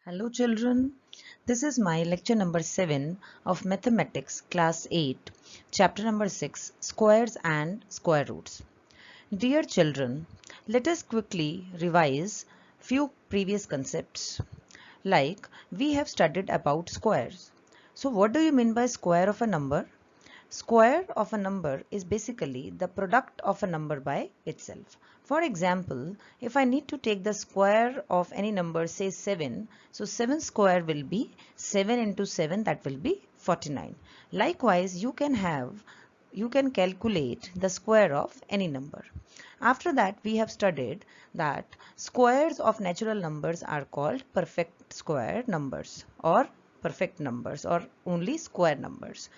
Hello children, this is my lecture number 7 of Mathematics class 8, chapter number 6, Squares and Square Roots. Dear children, let us quickly revise few previous concepts. Like we have studied about squares. So what do you mean by square of a number? Square of a number is basically the product of a number by itself. For example, if I need to take the square of any number, say 7, so 7 square will be 7 into 7, that will be 49. Likewise, you can calculate the square of any number. After that, we have studied that squares of natural numbers are called perfect square numbers or perfect numbers or only square numbers.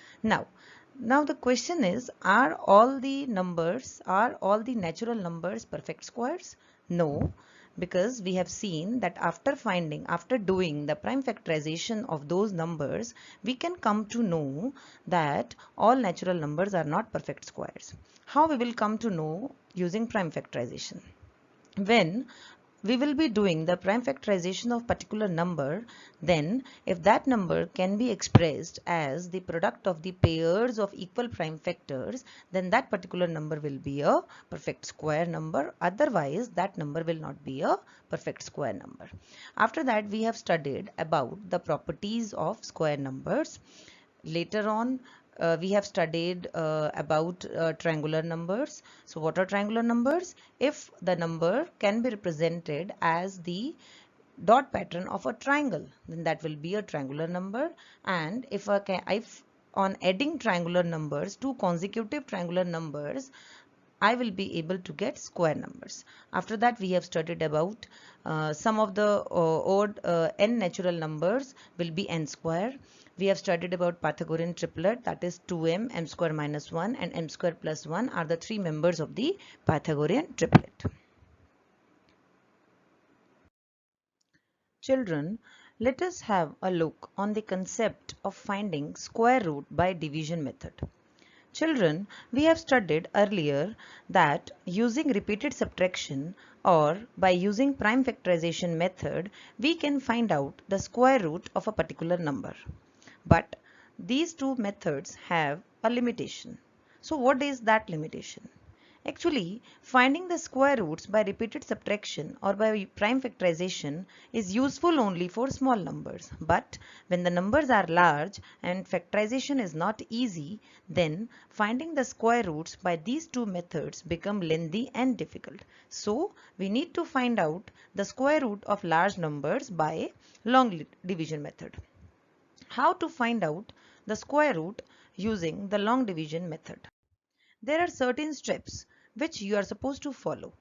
Now the question is, are all the natural numbers perfect squares? No, because we have seen that after doing the prime factorization of those numbers, we can come to know that all natural numbers are not perfect squares. How we will come to know using prime factorization? When we will be doing the prime factorization of particular number, then if that number can be expressed as the product of the pairs of equal prime factors, then that particular number will be a perfect square number. Otherwise, that number will not be a perfect square number. After that, we have studied about the properties of square numbers. Later on, we have studied about triangular numbers. So what are triangular numbers? If the number can be represented as the dot pattern of a triangle, then that will be a triangular number. And if on adding triangular numbers, two consecutive triangular numbers, I will be able to get square numbers. After that, we have studied about some of the odd n natural numbers will be n square. We have studied about Pythagorean triplet, that is 2m, m square minus 1 and m square plus 1 are the three members of the Pythagorean triplet. Children, let us have a look on the concept of finding square root by division method. Children, we have studied earlier that using repeated subtraction or by using prime factorization method, we can find out the square root of a particular number. But these two methods have a limitation. So what is that limitation? Actually, finding the square roots by repeated subtraction or by prime factorization is useful only for small numbers. But when the numbers are large and factorization is not easy, then finding the square roots by these two methods become lengthy and difficult. So we need to find out the square root of large numbers by long division method. How to find out the square root using the long division method? There are certain steps which you are supposed to follow.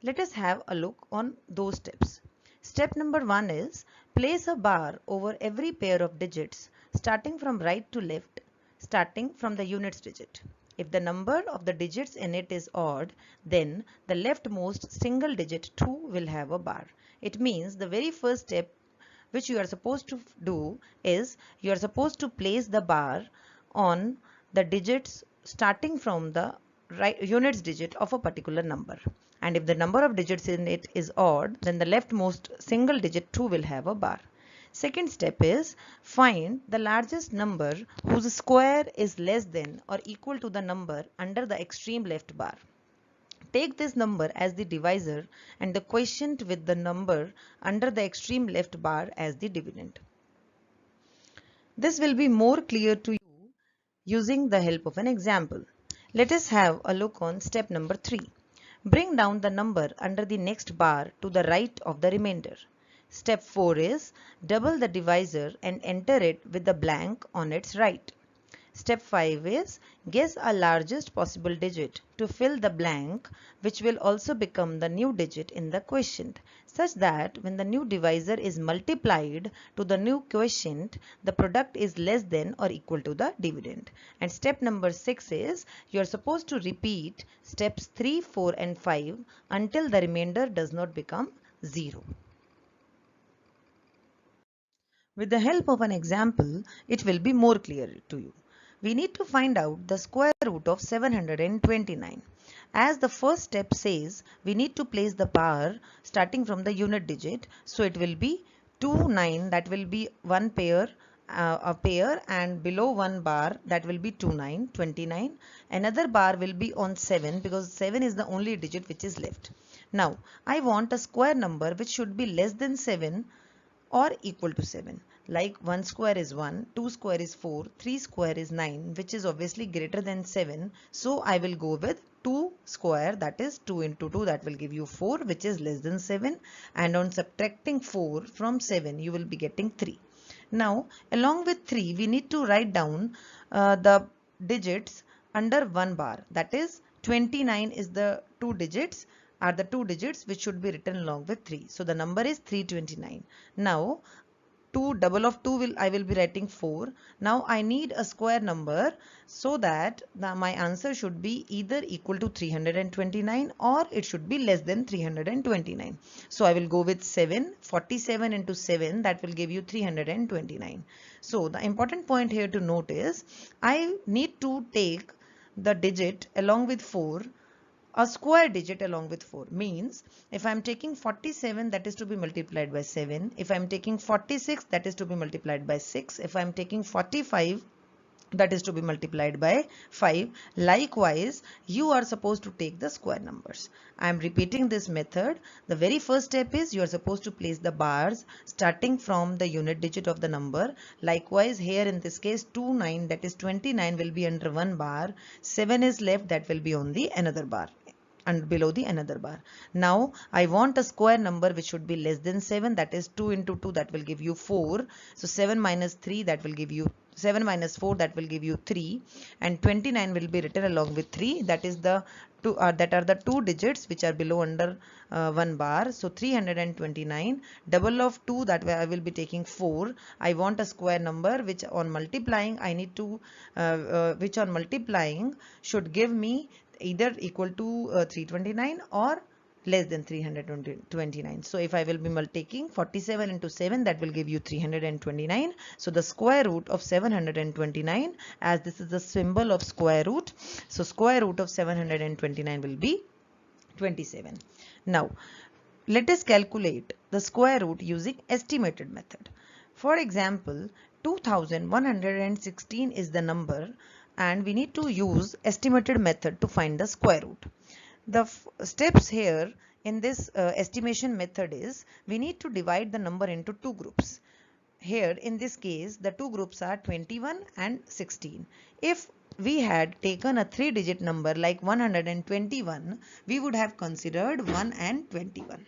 Let us have a look on those steps. Step number 1 is place a bar over every pair of digits starting from right to left, starting from the units digit. If the number of the digits in it is odd, then the leftmost single digit too will have a bar. It means the very first step which you are supposed to do is you are supposed to place the bar on the digits starting from the units digit of a particular number. And if the number of digits in it is odd, then the leftmost single digit too will have a bar. Second step is find the largest number whose square is less than or equal to the number under the extreme left bar. Take this number as the divisor and the quotient with the number under the extreme left bar as the dividend. This will be more clear to you using the help of an example. Let us have a look on step number 3. Bring down the number under the next bar to the right of the remainder. Step 4 is double the divisor and enter it with the blank on its right. Step 5 is guess a largest possible digit to fill the blank, which will also become the new digit in the quotient, such that when the new divisor is multiplied to the new quotient, the product is less than or equal to the dividend. And step number 6 is you are supposed to repeat steps 3, 4 and 5 until the remainder does not become 0. With the help of an example, it will be more clear to you. We need to find out the square root of 729. As the first step says, we need to place the bar starting from the unit digit, so it will be 2 9, that will be one pair, a pair, and below one bar that will be 2 9, 29. Another bar will be on 7 because 7 is the only digit which is left. Now I want a square number which should be less than 7 or equal to 7. Like 1 square is 1, 2 square is 4, 3 square is 9, which is obviously greater than 7. So I will go with 2 square, that is 2 into 2, that will give you 4, which is less than 7. And on subtracting 4 from 7, you will be getting 3. Now along with 3, we need to write down the digits under one bar, that is 29 is the two digits which should be written along with 3. So the number is 329. Now 2 double of 2 I will be writing 4. Now I need a square number so that my answer should be either equal to 329 or it should be less than 329. So I will go with 7. 47 into 7, that will give you 329. So the important point here to note is I need to take the digit along with 4, a square digit along with 4. Means if I am taking 47, that is to be multiplied by 7. If I am taking 46, that is to be multiplied by 6. If I am taking 45, that is to be multiplied by 5. Likewise, you are supposed to take the square numbers. I am repeating this method. The very first step is you are supposed to place the bars starting from the unit digit of the number. Likewise, here in this case 2 9, that is 29, will be under one bar. 7 is left, that will be on the another bar and below the another bar. Now I want a square number which should be less than 7, that is 2 into 2, that will give you 4. So 7 minus 3, that will give you 7 minus 4, that will give you 3, and 29 will be written along with 3. That is the two that are the two digits which are below under one bar. So 329, double of 2, that way I will be taking 4. I want a square number which on multiplying I need to which on multiplying should give me either equal to 329 or less than 329. So if I will be taking 47 into 7, that will give you 329. So the square root of 729, as this is the symbol of square root, so square root of 729 will be 27. Now let us calculate the square root using estimated method. For example, 2116 is the number and we need to use estimated method to find the square root. The steps here in this estimation method is we need to divide the number into two groups. Here in this case the two groups are 21 and 16. If we had taken a 3-digit number like 121, we would have considered 1 and 21.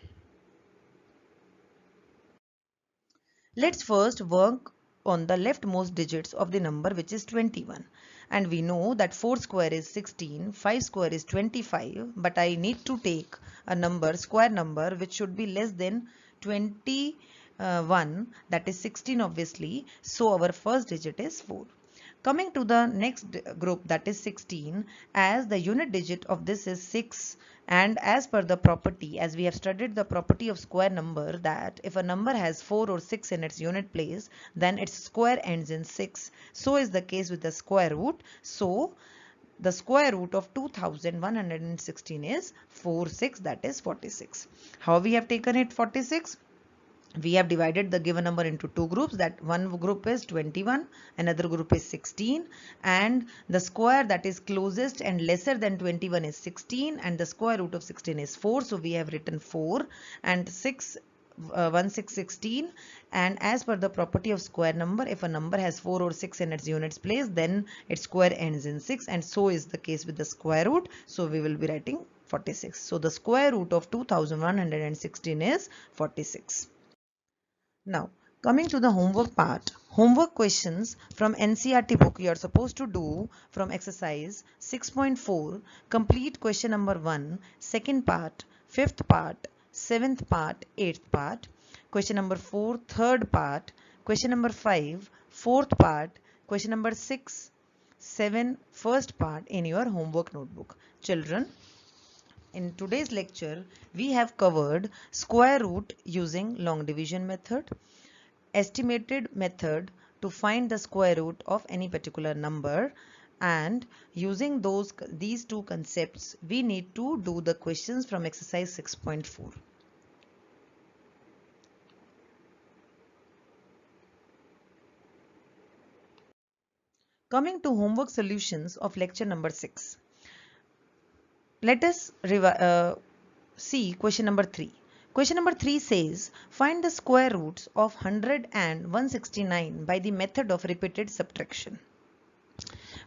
Let's first work on the leftmost digits of the number, which is 21. And we know that 4 square is 16, 5 square is 25, but I need to take a number, square number, which should be less than 21, that is 16 obviously. So our first digit is 4. Coming to the next group, that is 16, as the unit digit of this is 6, and as per the property, as we have studied the property of square number, that if a number has 4 or 6 in its unit place, then its square ends in 6. So is the case with the square root. So the square root of 2116 is 46, that is 46. How we have taken it 46? We have divided the given number into two groups, that one group is 21, another group is 16, and the square that is closest and lesser than 21 is 16, and the square root of 16 is 4. So we have written 4 and 6, 1 6 16, and as per the property of square number, if a number has 4 or 6 in its units place, then its square ends in 6, and so is the case with the square root. So we will be writing 46. So the square root of 2116 is 46. Now, coming to the homework part, homework questions from NCERT book you are supposed to do from exercise 6.4, complete question number 1, second part, fifth part, seventh part, eighth part, question number 4, third part, question number 5, fourth part, question number 6, 7, first part in your homework notebook. Children, in today's lecture, we have covered square root using long division method, estimated method to find the square root of any particular number, and using these two concepts, we need to do the questions from exercise 6.4. Coming to homework solutions of lecture number 6. Let us see question number 3. Question number 3 says, find the square roots of 100 and 169 by the method of repeated subtraction.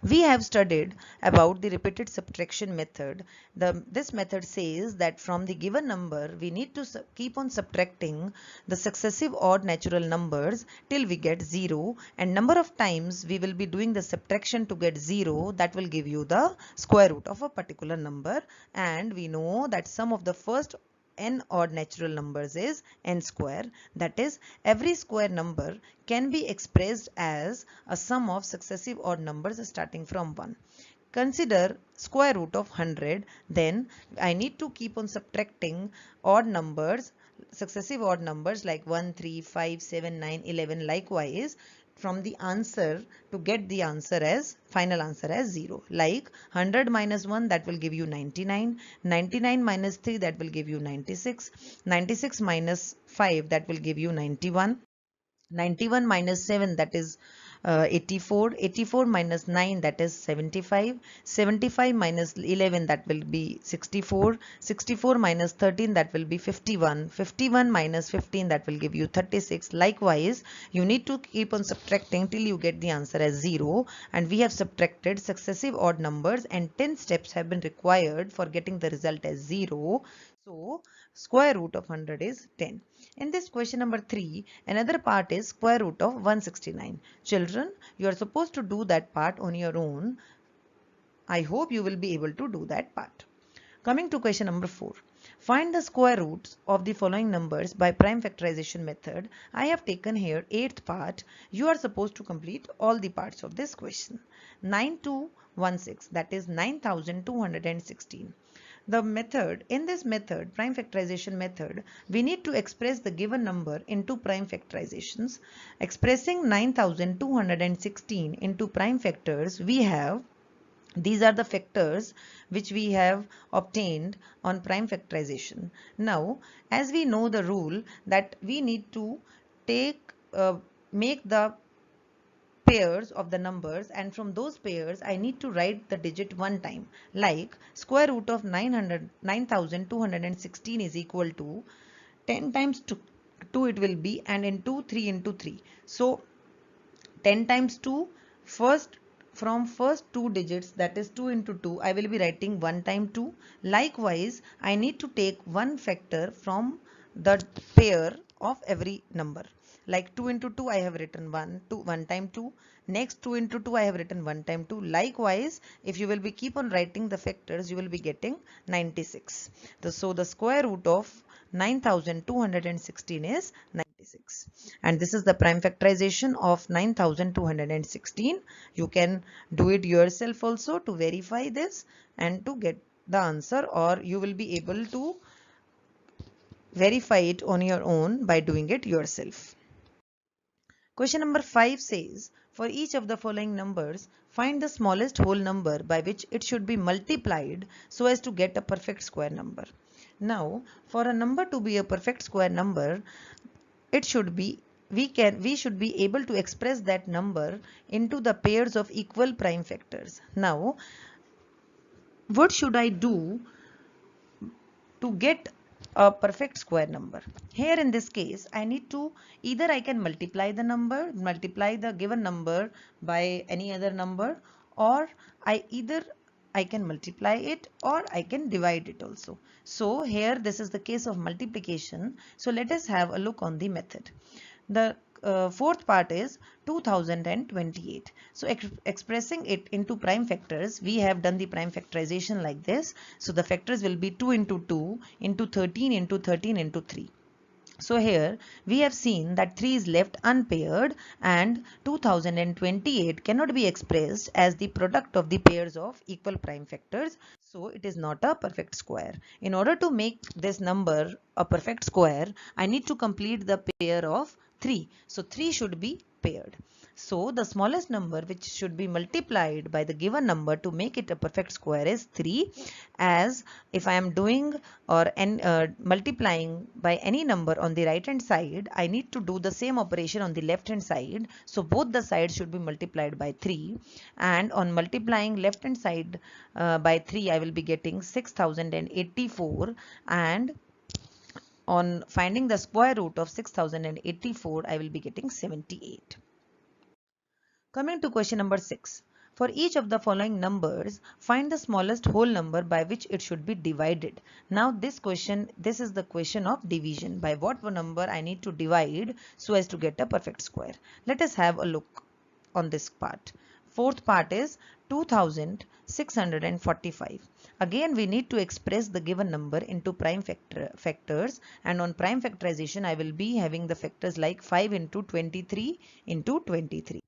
We have studied about the repeated subtraction method. This method says that from the given number, we need to keep on subtracting the successive odd natural numbers till we get 0, and number of times we will be doing the subtraction to get 0, that will give you the square root of a particular number. And we know that sum of the first n odd natural numbers is n square. That is, every square number can be expressed as a sum of successive odd numbers starting from 1. Consider square root of 100, then I need to keep on subtracting odd numbers, successive odd numbers like 1, 3, 5, 7, 9, 11, likewise from the answer to get the answer as final answer as 0. Like 100 minus 1, that will give you 99, 99 minus 3, that will give you 96, 96 minus 5, that will give you 91, 91 minus 7, that is 84, 84 minus 9, that is 75, 75 minus 11, that will be 64, 64 minus 13, that will be 51, 51 minus 15, that will give you 36. Likewise, you need to keep on subtracting till you get the answer as 0, and we have subtracted successive odd numbers and 10 steps have been required for getting the result as 0. So, square root of 100 is 10. In this question number 3, another part is square root of 169. Children, you are supposed to do that part on your own. I hope you will be able to do that part. Coming to question number 4. Find the square roots of the following numbers by prime factorization method. I have taken here 8th part. You are supposed to complete all the parts of this question. 9216, that is 9216. The method, in this method, prime factorization method, we need to express the given number into prime factorizations. Expressing 9216 into prime factors, we have, these are the factors which we have obtained on prime factorization. Now, as we know the rule that we need to make the pairs of the numbers, and from those pairs I need to write the digit one time. Like square root of 9216 is equal to 10 times 2 it will be, and into 3 into 3. So 10 times 2, from first two digits, that is 2 into 2, I will be writing 1 time 2. Likewise, I need to take one factor from the pair of every number. Like 2 into 2, I have written 1 time 2. Next 2 into 2, I have written 1 time 2. Likewise, if you will be keep on writing the factors, you will be getting 96. So the square root of 9216 is 96. And this is the prime factorization of 9216. You can do it yourself also to verify this and to get the answer, or you will be able to verify it on your own by doing it yourself. Question number 5 says, for each of the following numbers, find the smallest whole number by which it should be multiplied so as to get a perfect square number. Now, for a number to be a perfect square number, it should be, we should be able to express that number into the pairs of equal prime factors. Now, what should I do to get a perfect square number? Here in this case, I need to, either I can multiply the given number by any other number, or I can multiply it or I can divide it also. So here this is the case of multiplication. So let us have a look on the method. The fourth part is 2028. So expressing it into prime factors, we have done the prime factorization like this. So the factors will be 2 into 2 into 13 into 13 into 3. So here we have seen that 3 is left unpaired, and 2028 cannot be expressed as the product of the pairs of equal prime factors. So it is not a perfect square. In order to make this number a perfect square, I need to complete the pair of 3. So 3 should be paired. So the smallest number which should be multiplied by the given number to make it a perfect square is 3, as if I am doing or multiplying by any number on the right hand side, I need to do the same operation on the left hand side. So both the sides should be multiplied by 3, and on multiplying left hand side by 3 I will be getting 6084, and on finding the square root of 6084 I will be getting 78. Coming to question number 6. For each of the following numbers, find the smallest whole number by which it should be divided. Now this is the question of division. By what number I need to divide so as to get a perfect square. Let us have a look on this part. Fourth part is 2645. Again we need to express the given number into prime factors, and on prime factorization I will be having the factors like 5 into 23 into 23.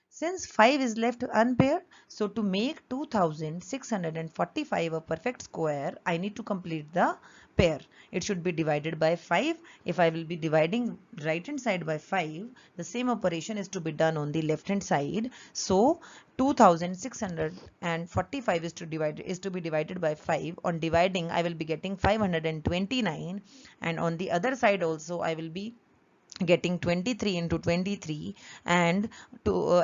Since 5 is left unpaired, so to make 2645 a perfect square, I need to complete the pair. It should be divided by 5. If I will be dividing right hand side by 5, the same operation is to be done on the left hand side. So 2645 is to be divided by 5. On dividing, I will be getting 529, and on the other side also I will be getting 23 into 23, and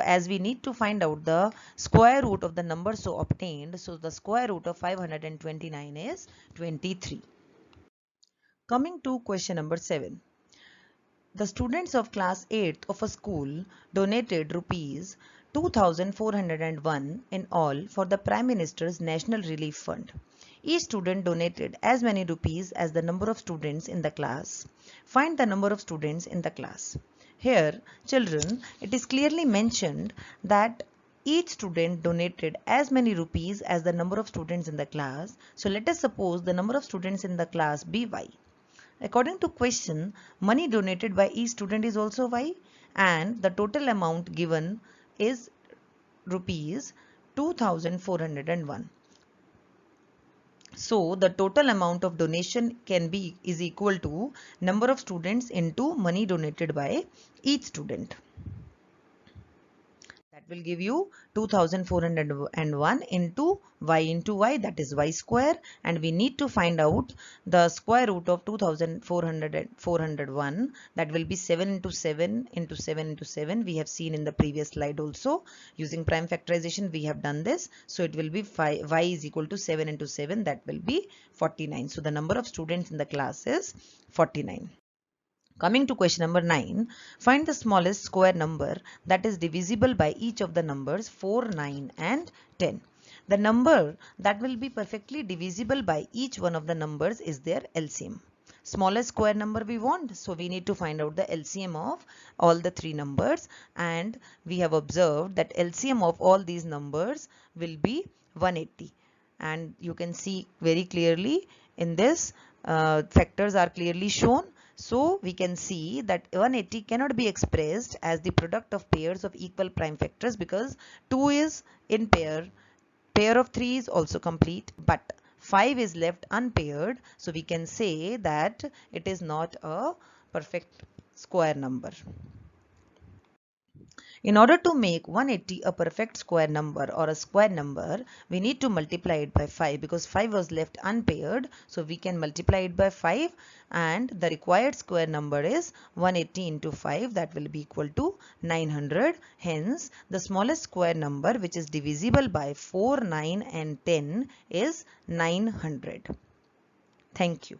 as we need to find out the square root of the number so obtained, so the square root of 529 is 23. Coming to question number 7. The students of class 8th of a school donated rupees 2401 in all for the Prime Minister's National Relief Fund. Each student donated as many rupees as the number of students in the class. Find the number of students in the class. Here, children, it is clearly mentioned that each student donated as many rupees as the number of students in the class. So let us suppose the number of students in the class be y. According to question, money donated by each student is also y, and the total amount given is rupees 2401. So the total amount of donation is equal to number of students into money donated by each student. That will give you 2401 into y, that is y square, and we need to find out the square root of 2401. That will be 7 into 7 into 7 into 7. We have seen in the previous slide also. Using prime factorization we have done this. So it will be y is equal to 7 into 7, that will be 49. So the number of students in the class is 49. Coming to question number 9, find the smallest square number that is divisible by each of the numbers 4, 9 and 10. The number that will be perfectly divisible by each one of the numbers is their LCM. Smallest square number we want, so we need to find out the LCM of all the three numbers, and we have observed that LCM of all these numbers will be 180, and you can see very clearly in this factors are clearly shown. So we can see that 180 cannot be expressed as the product of pairs of equal prime factors, because 2 is in pair of 3 is also complete, but 5 is left unpaired, so we can say that it is not a perfect square number. In order to make 180 a perfect square number or a square number, we need to multiply it by 5, because 5 was left unpaired. So we can multiply it by 5, and the required square number is 180 into 5, that will be equal to 900. Hence, the smallest square number which is divisible by 4, 9 and 10 is 900. Thank you.